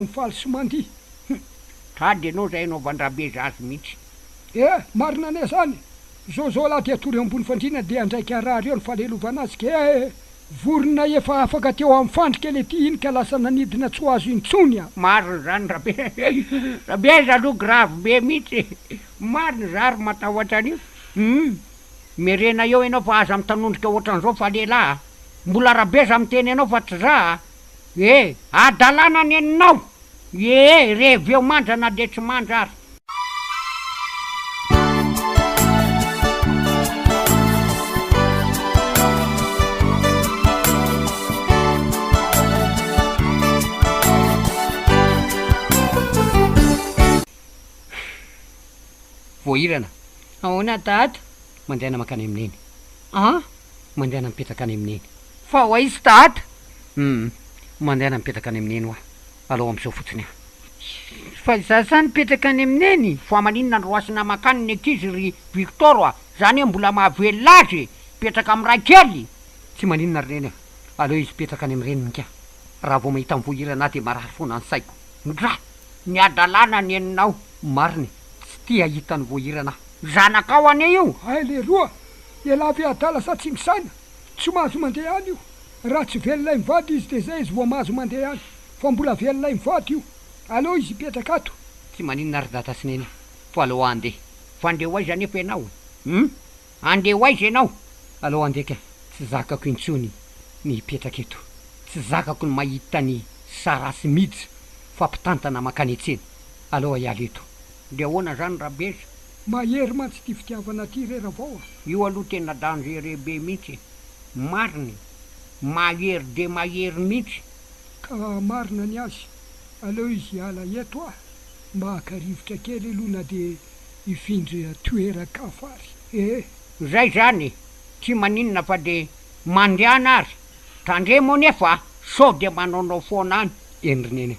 Faly sy mandihy. Sady ianao zay anaovandrabe zazy mihitsy. Marina ane zany. Zao laha ty atory ambony fandrina de andraiky araha reo ny falelovana azy ke vorona efa afaka teo amin'ny fandrika le ty iny ka lasa nanidina tsy ho azo intsony a. Marina zany rabe. Rabe zaloha grave be mihitsy. Marina zary matahotra an'io. Merena eo ianao fa aza mitanondrika ohatran'izao fa lehilahy. Mbola rabe za miteny ianao fa tsy za. Adalana ny aninao. Reveo mandra na de tsy mandra ary. Voahirana. Ahoana dada? Mandeha makany amin'iny. Mandeha mipetraka any amin'iny. Fa hoaizy dada? Mandeha mipetraka any amin'iny hoa. Alao amin'izao fotsiny. Fa za sa nipetraka any amin'eny? Fa maninona androasina makany ny ankizy ry Victor zany hoe mbola mahavelona azy petraka amin'ny ray kely. Tsy maninona ry neny. Aleo izy petraka any amin'reniny ka. Raha vao mahita ny voahirana de marary foana ny saiko. Ndra ny adalana ny aninao. Mariny tsy tia hita ny voahirana. Zanakao ane io. Le roa. Elavy adala sa tsy misaina. Tsy mahazo mandeha any io. Raha tsy velonay mivady izy de zay izy vao mahazo mandeha any. Fa mbola velonay mivady io. Aleo izy petraka ato. Tsy maninona ry data sy neny. Fa aleo andeha. Fa andeha hoaiza anefa ianao. Andeha hoaiza ianao. Aleo andeha ka. Tsy zakako intsony ny hipetraka eto. Tsy zakako ny mahita ny sarasy miditra fampitantana makany etsena. Aleo hiala eto. De ahoana zany rabeza. Mahery mantsy ty fitiavana ty rera avao. Io aloha tena dangereux be mihitsy. Mariny. Mahery de mahery mihitsy. Ka marina ny azy. Aleo izy hiala eto mba hakarivotra kely aloha na de hifindra toeran-kafary. Zay zany. Tsy maninona fa de mandehana ary. Tandremo nefa sao de manaonao foana any. Endrineny.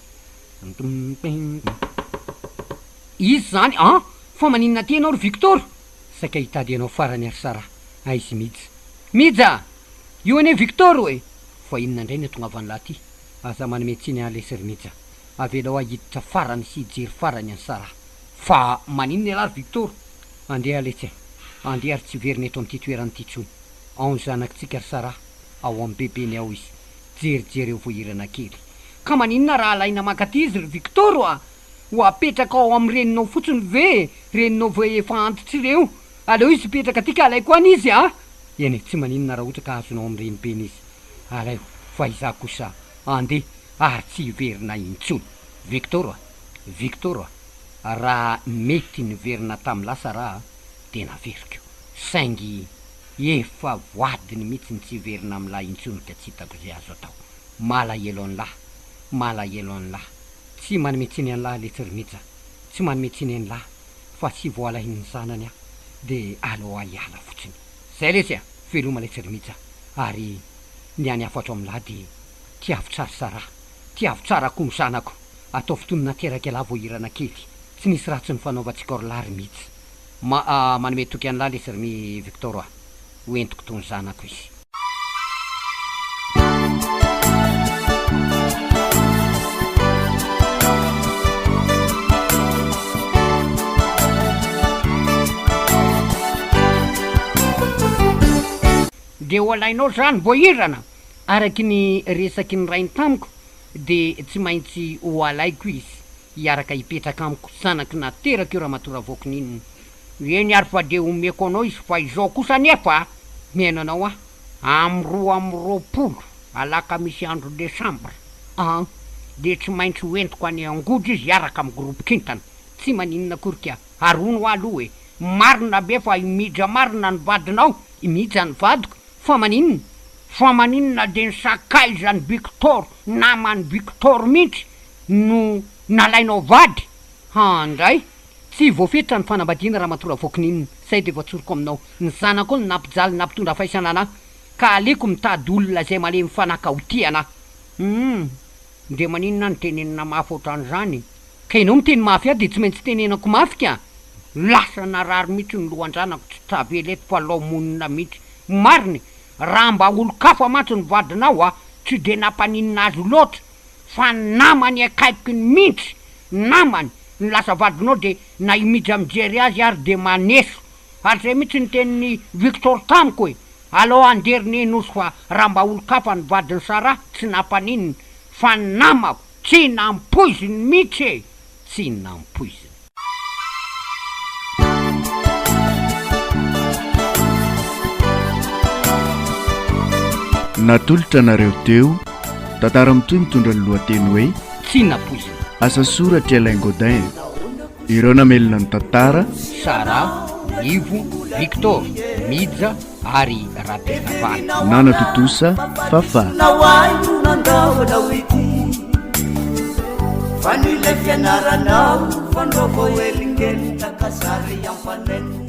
Izy zany fa maninona ty ianao ry Victor? Saika hitady ianao farany ary sara. Izy Mija. Mija! Io ane Victor hoe? Fa inona indray ny tonga avy an'lahy ty. Aza manome tsiny alesy ry Mija. Avela ho ahiditra farany sy hijery farany any sara. Fa maninona ialahy ry Victor? Andeha aletsy. Andeha ary tsy verina eto amin'ity toerany ty tsony. Ao ny zanakitsika ry sara. Ao amin'ny bebeny ao izy. Jerijery eo voahirana kely. Ka maninona raha alaina makaty izy ry Victor ho apetraka ao amin'ny reninao fotsiny ve? Reninao ve efa antitra ireo? Aleo izy petraka ty ka alaiko any izy Eny tsy maninona raha ohatra ka azonao amin'ny renibeny izy. Aleo fa iza kosa andeha ary tsy hiverina intsony. Victor raha mety niverina tamin'ny lasa raha de naveriko. Saingy efa voadiny mihitsy ny tsy hiverina amin'lahy intsony ka tsy hitako zay azo atao. Malahelo an'lahy. Tsy manome tsiny an'lahy letsy ry Mija. Tsy manome tsiny an'lahy fa tsy voalahiny zanany de aleo hiala fotsiny. Zay letsy veloma letsy ry Mija. Ary ny any afatro amin'lahy de tiavo tsara sara. Tiavo tsara koa ny zanako. Atao fotony nateraka lahy voahirana kely. Tsy nisy ratsy ny fanaovantsika ry lahy ry Mija. Manome toky an'lahy letsy ry Victor hoentiko toy ny zanako izy. De ho alainao zany voahirana. Araky ny resaky ny rainy tamiko de tsy maintsy ho alaiko izy hiaraka hipetraka amiko zanaky nateraka io raha matora voakinininy. Eny ary fa de omeko anao izy fa izao kosa nefa meno anao amin'ny 20 alaka misy andro Desambra. De tsy maintsy hoentiko any Angojo izy hiaraka amin'ny groupe kintana. Tsy maninona korika. Arono aloha hoe marina be fa imija marina ny vadinao. Imija ny vadiko? Fa maninona de ny sakaiza ny Victor namany Victor mihitsy no nalainao vady. Handray tsy voafetra ny fanambadiana raha matora voakinininy. Zay de voatsoriko aminao. Ny zanako ny nampijaly nampitondra faisana anahy ka aleko mitady olona zay malemy fanakahotia anahy. De maninona ny tenenina mafy ohatran'izany? Ka ianao miteny mafy de tsy maintsy tenenako mafy ka. Lasa narary mihitsy ny lohan-dranako tsy taveleto fa laomonina mihitsy. Mariny raha mba olo kafa matsy ny vadinao tsy de nampaninina azy loatra fa namany akaikiny mihitsy namany ny lasa vadinao de na imijy amijery azy ary de maneso ary zay mihitsy ny tenin'ny Victor tamiko hoe alao anderiny nosy fa raha mba olo-kafa ny vadiny Sara tsy nampanininy fa namako tsy nampoiziny mihitsy e tsy nampoiziny. Natolotra nareo teo tantara mitoy mitondra ny lohateny hoe tsy nampoiziny. asa soratra Alain Godin. Ireo namelona ny tantara Sara, Ivo, Victor, Mija ary Rabenavany. Nana Totosa Fafa. Fanile fianaranao fandovo elingely takasary ampaneny